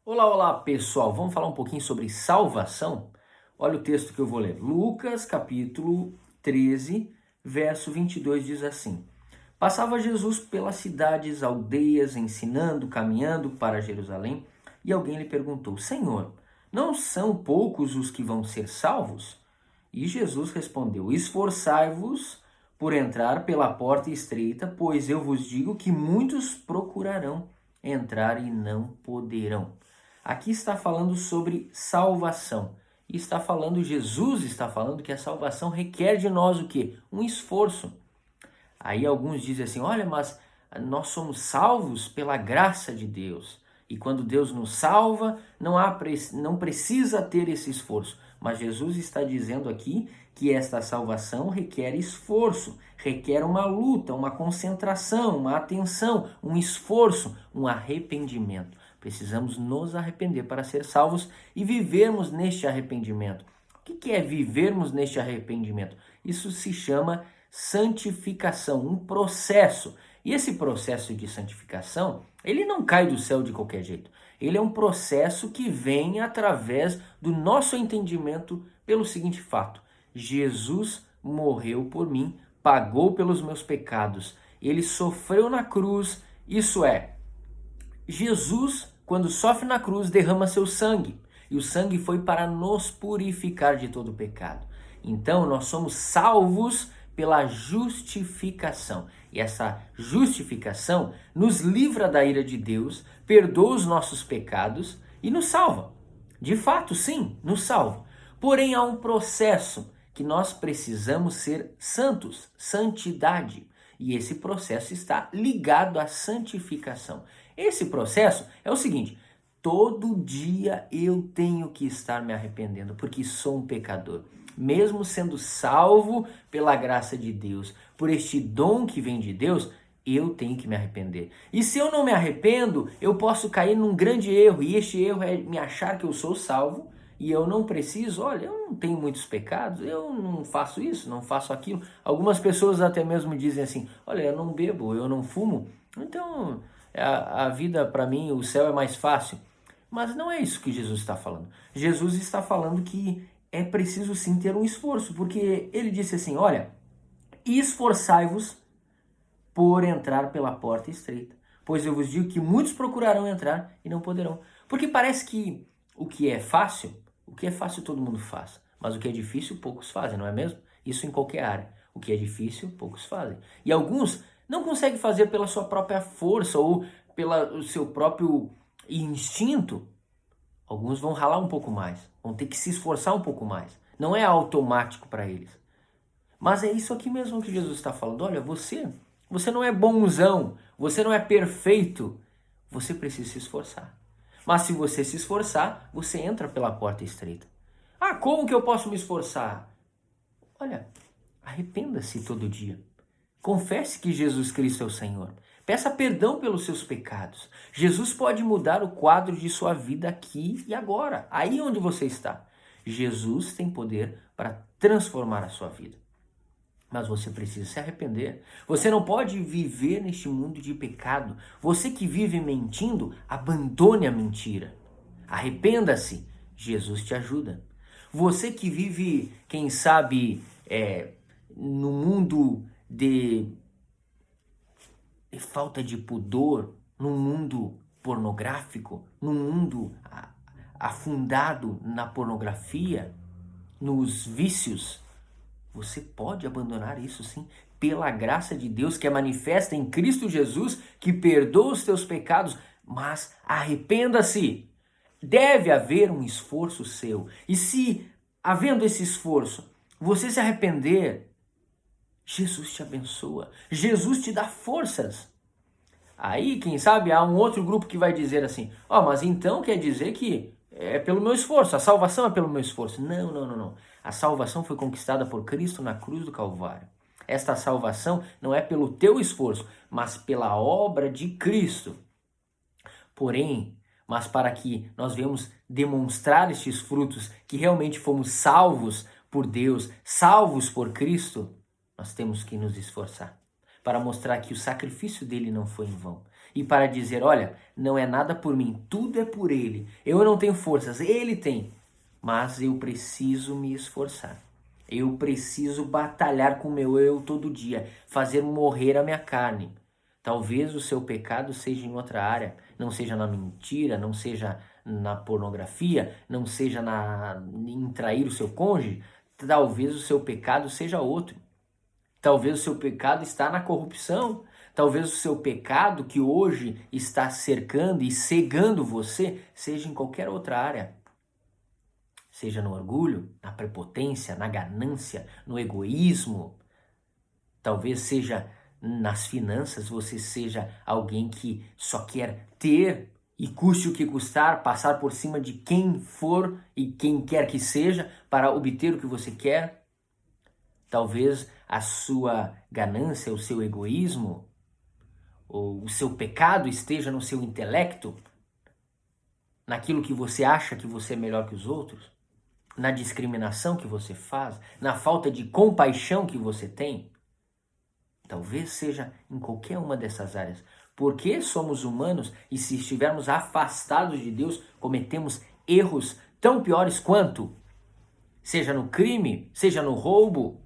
Olá, olá pessoal, vamos falar um pouquinho sobre salvação? Olha o texto que eu vou ler. Lucas capítulo 13, verso 22 diz assim: Passava Jesus pelas cidades, aldeias, ensinando, caminhando para Jerusalém, e alguém lhe perguntou: Senhor, não são poucos os que vão ser salvos? E Jesus respondeu: Esforçai-vos por entrar pela porta estreita, pois eu vos digo que muitos procurarão entrar e não poderão. Aqui está falando sobre salvação. E está falando, Jesus está falando que a salvação requer de nós o quê? Um esforço. Aí alguns dizem assim: olha, mas nós somos salvos pela graça de Deus. E quando Deus nos salva, não precisa ter esse esforço. Mas Jesus está dizendo aqui que esta salvação requer esforço, requer uma luta, uma concentração, uma atenção, um esforço, um arrependimento. Precisamos nos arrepender para ser salvos e vivermos neste arrependimento. O que é vivermos neste arrependimento? Isso se chama santificação, um processo. E esse processo de santificação, ele não cai do céu de qualquer jeito. Ele é um processo que vem através do nosso entendimento pelo seguinte fato: Jesus morreu por mim, pagou pelos meus pecados. Ele sofreu na cruz, isso é, Jesus, quando sofre na cruz, derrama seu sangue. E o sangue foi para nos purificar de todo pecado. Então, nós somos salvos pela justificação. E essa justificação nos livra da ira de Deus, perdoa os nossos pecados e nos salva. De fato, sim, nos salva. Porém, há um processo que nós precisamos ser santos, santidade. E esse processo está ligado à santificação. Esse processo é o seguinte: todo dia eu tenho que estar me arrependendo, porque sou um pecador. Mesmo sendo salvo pela graça de Deus, por este dom que vem de Deus, eu tenho que me arrepender. E se eu não me arrependo, eu posso cair num grande erro, e este erro é me achar que eu sou salvo, e eu não preciso, olha, eu não tenho muitos pecados, eu não faço isso, não faço aquilo. Algumas pessoas até mesmo dizem assim: olha, eu não bebo, eu não fumo, então a vida para mim, o céu é mais fácil. Mas não é isso que Jesus está falando. Jesus está falando que é preciso sim ter um esforço, porque ele disse assim: olha, esforçai-vos por entrar pela porta estreita, pois eu vos digo que muitos procurarão entrar e não poderão. Porque parece que o que é fácil todo mundo faz, mas o que é difícil poucos fazem, não é mesmo? Isso em qualquer área. O que é difícil poucos fazem. E alguns não conseguem fazer pela sua própria força ou pelo seu próprio instinto. Alguns vão ralar um pouco mais, vão ter que se esforçar um pouco mais. Não é automático para eles. Mas é isso aqui mesmo que Jesus está falando. Olha, você não é bonzão, você não é perfeito. Você precisa se esforçar. Mas se você se esforçar, você entra pela porta estreita. Ah, como que eu posso me esforçar? Olha, arrependa-se todo dia. Confesse que Jesus Cristo é o Senhor. Peça perdão pelos seus pecados. Jesus pode mudar o quadro de sua vida aqui e agora, aí onde você está. Jesus tem poder para transformar a sua vida. Mas você precisa se arrepender. Você não pode viver neste mundo de pecado. Você que vive mentindo, abandone a mentira. Arrependa-se. Jesus te ajuda. Você que vive, quem sabe, no mundo de falta de pudor, num mundo pornográfico, num mundo afundado na pornografia, nos vícios, você pode abandonar isso sim, pela graça de Deus que é manifesta em Cristo Jesus, que perdoa os teus pecados, mas arrependa-se. Deve haver um esforço seu. E se, havendo esse esforço, você se arrepender, Jesus te abençoa. Jesus te dá forças. Aí, quem sabe, há um outro grupo que vai dizer assim: ó, mas então quer dizer que é pelo meu esforço, a salvação é pelo meu esforço. Não, não, não, não. A salvação foi conquistada por Cristo na cruz do Calvário. Esta salvação não é pelo teu esforço, mas pela obra de Cristo. Porém, mas para que nós venhamos demonstrar estes frutos, que realmente fomos salvos por Deus, salvos por Cristo, nós temos que nos esforçar para mostrar que o sacrifício dele não foi em vão. e para dizer, olha, não é nada por mim, tudo é por Ele. Eu não tenho forças, Ele tem, mas eu preciso me esforçar. Eu preciso batalhar com o meu eu todo dia, fazer morrer a minha carne. Talvez o seu pecado seja em outra área, não seja na mentira, não seja na pornografia, não seja em trair o seu cônjuge. Talvez o seu pecado seja outro. Talvez o seu pecado está na corrupção. Talvez o seu pecado que hoje está cercando e cegando você seja em qualquer outra área. Seja no orgulho, na prepotência, na ganância, no egoísmo. Talvez seja nas finanças, você seja alguém que só quer ter e custe o que custar, passar por cima de quem for e quem quer que seja para obter o que você quer. Talvez a sua ganância, o seu egoísmo, ou o seu pecado esteja no seu intelecto, naquilo que você acha que você é melhor que os outros, na discriminação que você faz, na falta de compaixão que você tem. Talvez seja em qualquer uma dessas áreas. Porque somos humanos e se estivermos afastados de Deus, cometemos erros tão piores quanto, seja no crime, seja no roubo,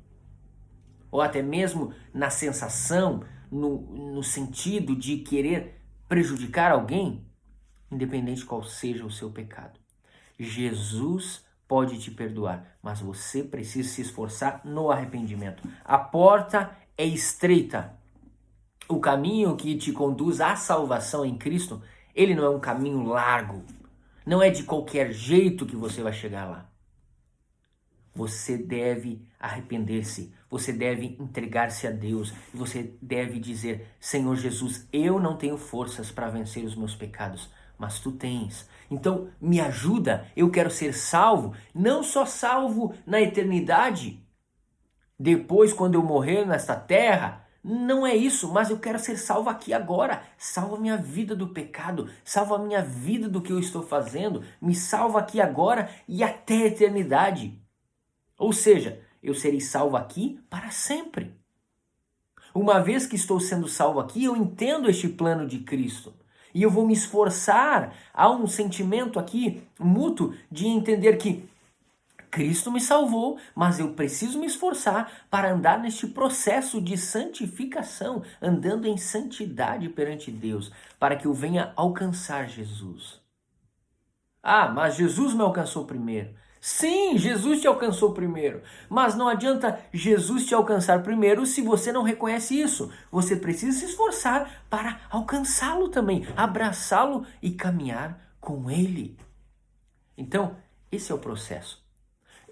ou até mesmo na sensação, no sentido de querer prejudicar alguém, independente qual seja o seu pecado. Jesus pode te perdoar, mas você precisa se esforçar no arrependimento. A porta é estreita. O caminho que te conduz à salvação em Cristo, ele não é um caminho largo. Não é de qualquer jeito que você vai chegar lá. Você deve arrepender-se, você deve entregar-se a Deus, e você deve dizer, Senhor Jesus, eu não tenho forças para vencer os meus pecados, mas Tu tens. Então me ajuda, eu quero ser salvo, não só salvo na eternidade, depois quando eu morrer nesta terra, não é isso, mas eu quero ser salvo aqui agora. Salva a minha vida do pecado, salva a minha vida do que eu estou fazendo, me salva aqui agora e até a eternidade. Ou seja, eu serei salvo aqui para sempre. Uma vez que estou sendo salvo aqui, eu entendo este plano de Cristo. E eu vou me esforçar. Há um sentimento aqui mútuo de entender que Cristo me salvou, mas eu preciso me esforçar para andar neste processo de santificação, andando em santidade perante Deus, para que eu venha alcançar Jesus. Ah, mas Jesus me alcançou primeiro. Sim, Jesus te alcançou primeiro, mas não adianta Jesus te alcançar primeiro se você não reconhece isso. Você precisa se esforçar para alcançá-lo também, abraçá-lo e caminhar com ele. Então, esse é o processo.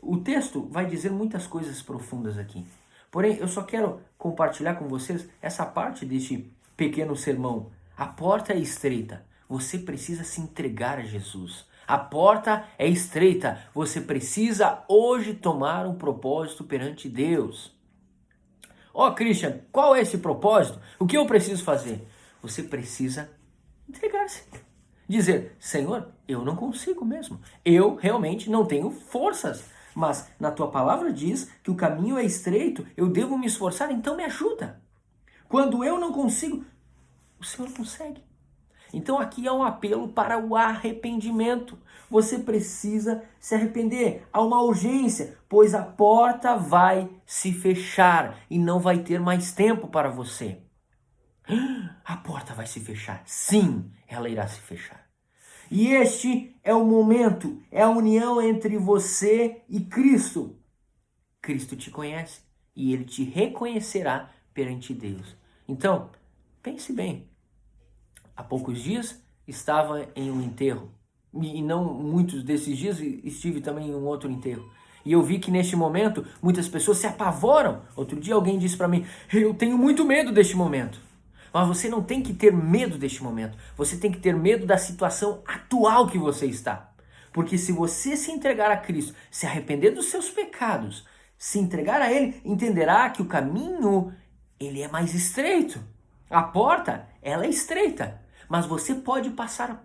O texto vai dizer muitas coisas profundas aqui. Porém, eu só quero compartilhar com vocês essa parte deste pequeno sermão. A porta é estreita. Você precisa se entregar a Jesus. A porta é estreita. Você precisa hoje tomar um propósito perante Deus. Ó, Christian, qual é esse propósito? O que eu preciso fazer? Você precisa entregar-se. Dizer, Senhor, eu não consigo mesmo. Eu realmente não tenho forças. Mas na tua palavra diz que o caminho é estreito, eu devo me esforçar, então me ajuda. Quando eu não consigo, o Senhor consegue. Então aqui há um apelo para o arrependimento. Você precisa se arrepender. Há uma urgência, pois a porta vai se fechar e não vai ter mais tempo para você. A porta vai se fechar. Sim, ela irá se fechar. E este é o momento, é a união entre você e Cristo. Cristo te conhece e Ele te reconhecerá perante Deus. Então, pense bem. Há poucos dias estava em um enterro. E não muitos desses dias estive também em um outro enterro. E eu vi que neste momento muitas pessoas se apavoram. Outro dia alguém disse para mim, eu tenho muito medo deste momento. Mas você não tem que ter medo deste momento. Você tem que ter medo da situação atual que você está. Porque se você se entregar a Cristo, se arrepender dos seus pecados, se entregar a Ele, entenderá que o caminho, ele é mais estreito. A porta, ela é estreita. Mas você pode passar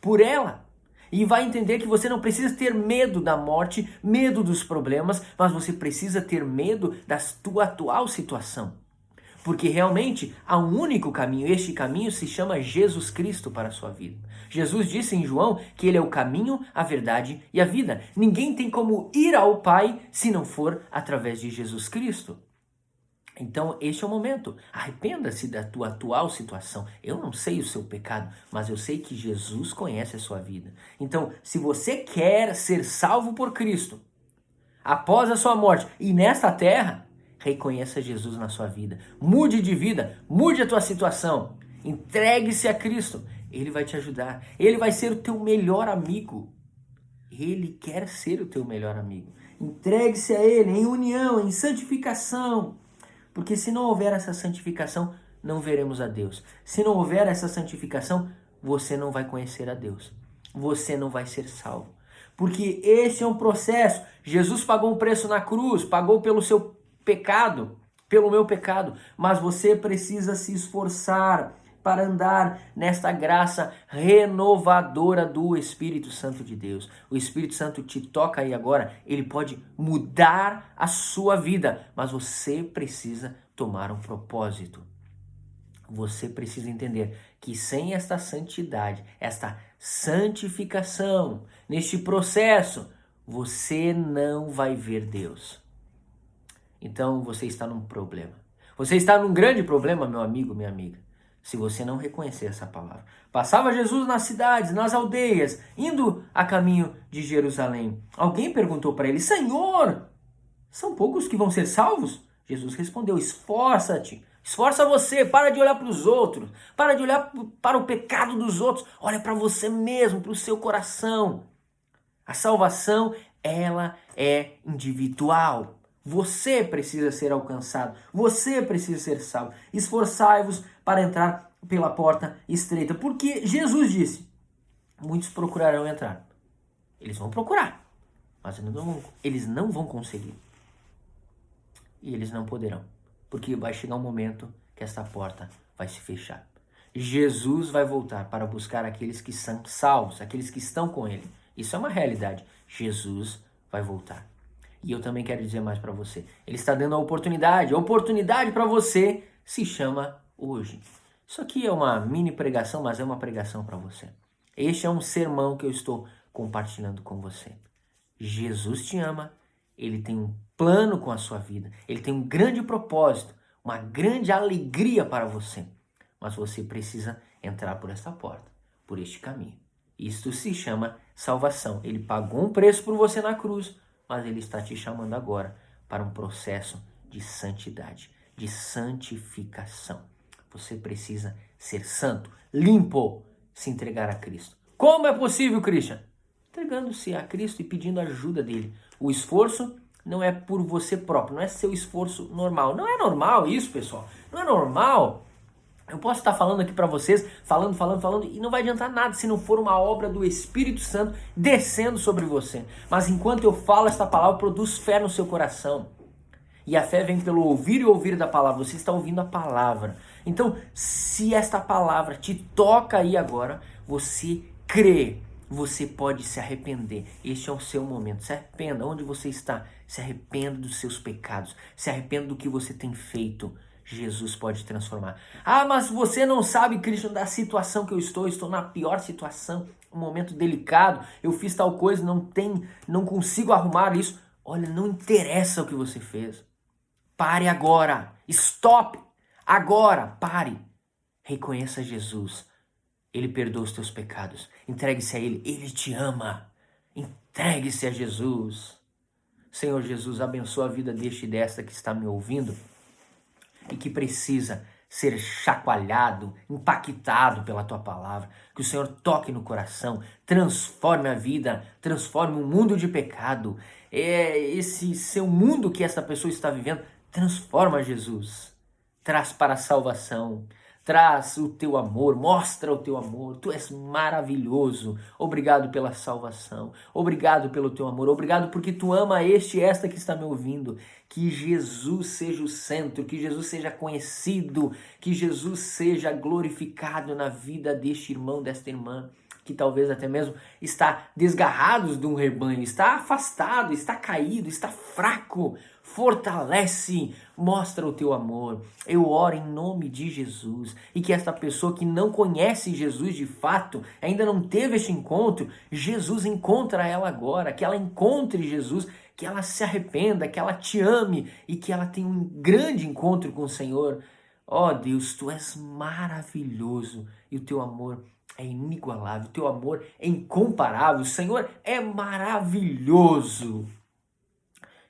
por ela. E vai entender que você não precisa ter medo da morte, medo dos problemas, mas você precisa ter medo da tua atual situação. Porque realmente há um único caminho, este caminho se chama Jesus Cristo para a sua vida. Jesus disse em João que ele é o caminho, a verdade e a vida. Ninguém tem como ir ao Pai se não for através de Jesus Cristo. Então, este é o momento. Arrependa-se da tua atual situação. Eu não sei o seu pecado, mas eu sei que Jesus conhece a sua vida. Então, se você quer ser salvo por Cristo, após a sua morte e nesta terra, reconheça Jesus na sua vida. Mude de vida, mude a tua situação. Entregue-se a Cristo. Ele vai te ajudar. Ele vai ser o teu melhor amigo. Ele quer ser o teu melhor amigo. Entregue-se a Ele em união, em santificação. Porque se não houver essa santificação, não veremos a Deus. Se não houver essa santificação, você não vai conhecer a Deus. Você não vai ser salvo. Porque esse é um processo. Jesus pagou um preço na cruz, pagou pelo seu pecado, pelo meu pecado. Mas você precisa se esforçar para andar nesta graça renovadora do Espírito Santo de Deus. O Espírito Santo te toca aí agora, ele pode mudar a sua vida, mas você precisa tomar um propósito. Você precisa entender que sem esta santidade, esta santificação, neste processo, você não vai ver Deus. Então você está num problema. Você está num grande problema, meu amigo, minha amiga. Se você não reconhecer essa palavra. Passava Jesus nas cidades, nas aldeias, indo a caminho de Jerusalém. Alguém perguntou para ele: Senhor, são poucos que vão ser salvos? Jesus respondeu: esforça-te, esforça você, para de olhar para os outros, para de olhar para o pecado dos outros, olha para você mesmo, para o seu coração. A salvação, ela é individual. Você precisa ser alcançado. Você precisa ser salvo. Esforçai-vos para entrar pela porta estreita. Porque Jesus disse, muitos procurarão entrar. Eles vão procurar, mas eles não vão conseguir. E eles não poderão. Porque vai chegar um momento que esta porta vai se fechar. Jesus vai voltar para buscar aqueles que são salvos, aqueles que estão com ele. Isso é uma realidade. Jesus vai voltar. E eu também quero dizer mais para você. Ele está dando a oportunidade. A oportunidade para você se chama hoje. Isso aqui é uma mini pregação, mas é uma pregação para você. Este é um sermão que eu estou compartilhando com você. Jesus te ama. Ele tem um plano com a sua vida. Ele tem um grande propósito, uma grande alegria para você. Mas você precisa entrar por esta porta, por este caminho. Isto se chama salvação. Ele pagou um preço por você na cruz, mas ele está te chamando agora para um processo de santidade, de santificação. Você precisa ser santo, limpo, se entregar a Cristo. Como é possível, Christian? Entregando-se a Cristo e pedindo a ajuda dele. O esforço não é por você próprio, não é seu esforço normal. Não é normal isso, pessoal. Não é normal. Eu posso estar falando aqui para vocês, falando, e não vai adiantar nada se não for uma obra do Espírito Santo descendo sobre você. Mas enquanto eu falo esta palavra, produz fé no seu coração. E a fé vem pelo ouvir e ouvir da palavra. Você está ouvindo a palavra. Então, se esta palavra te toca aí agora, você crê. Você pode se arrepender. Este é o seu momento. Se arrependa onde você está. Se arrependa dos seus pecados. Se arrependa do que você tem feito. Jesus pode transformar. Ah, mas você não sabe, Cristian, da situação que eu estou na pior situação, um momento delicado, eu fiz tal coisa, não consigo arrumar isso. Olha, não interessa o que você fez. Pare agora. Stop. Agora, pare. Reconheça Jesus. Ele perdoa os teus pecados. Entregue-se a Ele. Ele te ama. Entregue-se a Jesus. Senhor Jesus, abençoa a vida deste e desta que está me ouvindo e que precisa ser chacoalhado, impactado pela tua palavra. Que o Senhor toque no coração, transforme a vida, transforme um mundo de pecado. Esse seu mundo que essa pessoa está vivendo, transforma, Jesus. Traz para a salvação. Traz o teu amor, mostra o teu amor. Tu és maravilhoso. Obrigado pela salvação. Obrigado pelo teu amor. Obrigado porque tu ama este e esta que está me ouvindo. Que Jesus seja o centro, que Jesus seja conhecido, que Jesus seja glorificado na vida deste irmão, desta irmã. que talvez até mesmo está desgarrado de um rebanho, está afastado, está caído, está fraco, fortalece, mostra o teu amor. Eu oro em nome de Jesus, e que esta pessoa que não conhece Jesus de fato, ainda não teve este encontro, Jesus encontra ela agora, que ela encontre Jesus, que ela se arrependa, que ela te ame e que ela tenha um grande encontro com o Senhor. Ó Deus, tu és maravilhoso e o teu amor é inigualável, o teu amor é incomparável. O Senhor é maravilhoso.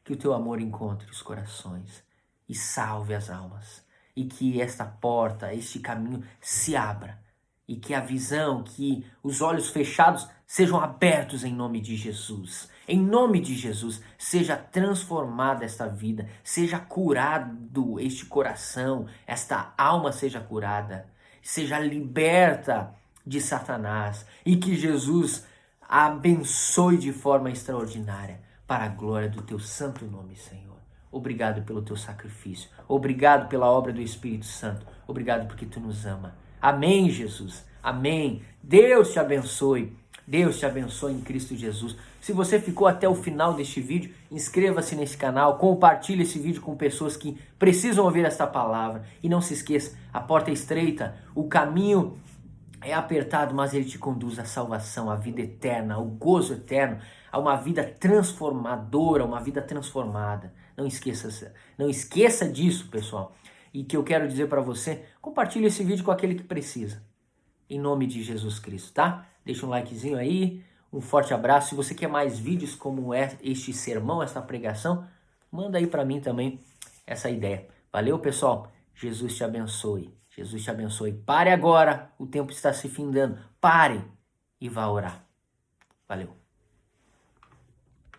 Que o teu amor encontre os corações e salve as almas. E que esta porta, este caminho se abra. E que a visão, que os olhos fechados sejam abertos em nome de Jesus. Em nome de Jesus, seja transformada esta vida, seja curado este coração, esta alma seja curada, seja liberta de Satanás e que Jesus a abençoe de forma extraordinária para a glória do teu santo nome, Senhor. Obrigado pelo teu sacrifício, obrigado pela obra do Espírito Santo, obrigado porque tu nos ama. Amém, Jesus. Amém. Deus te abençoe. Deus te abençoe em Cristo Jesus. Se você ficou até o final deste vídeo, inscreva-se nesse canal, compartilhe esse vídeo com pessoas que precisam ouvir esta palavra. E não se esqueça, a porta é estreita, o caminho é apertado, mas ele te conduz à salvação, à vida eterna, ao gozo eterno, a uma vida transformadora, uma vida transformada. Não esqueça disso, pessoal. E que eu quero dizer para você, compartilhe esse vídeo com aquele que precisa. Em nome de Jesus Cristo, tá? Deixa um likezinho aí, um forte abraço. Se você quer mais vídeos como este sermão, esta pregação, manda aí para mim também essa ideia. Valeu, pessoal? Jesus te abençoe. Jesus te abençoe. Pare agora, o tempo está se findando. Pare e vá orar. Valeu.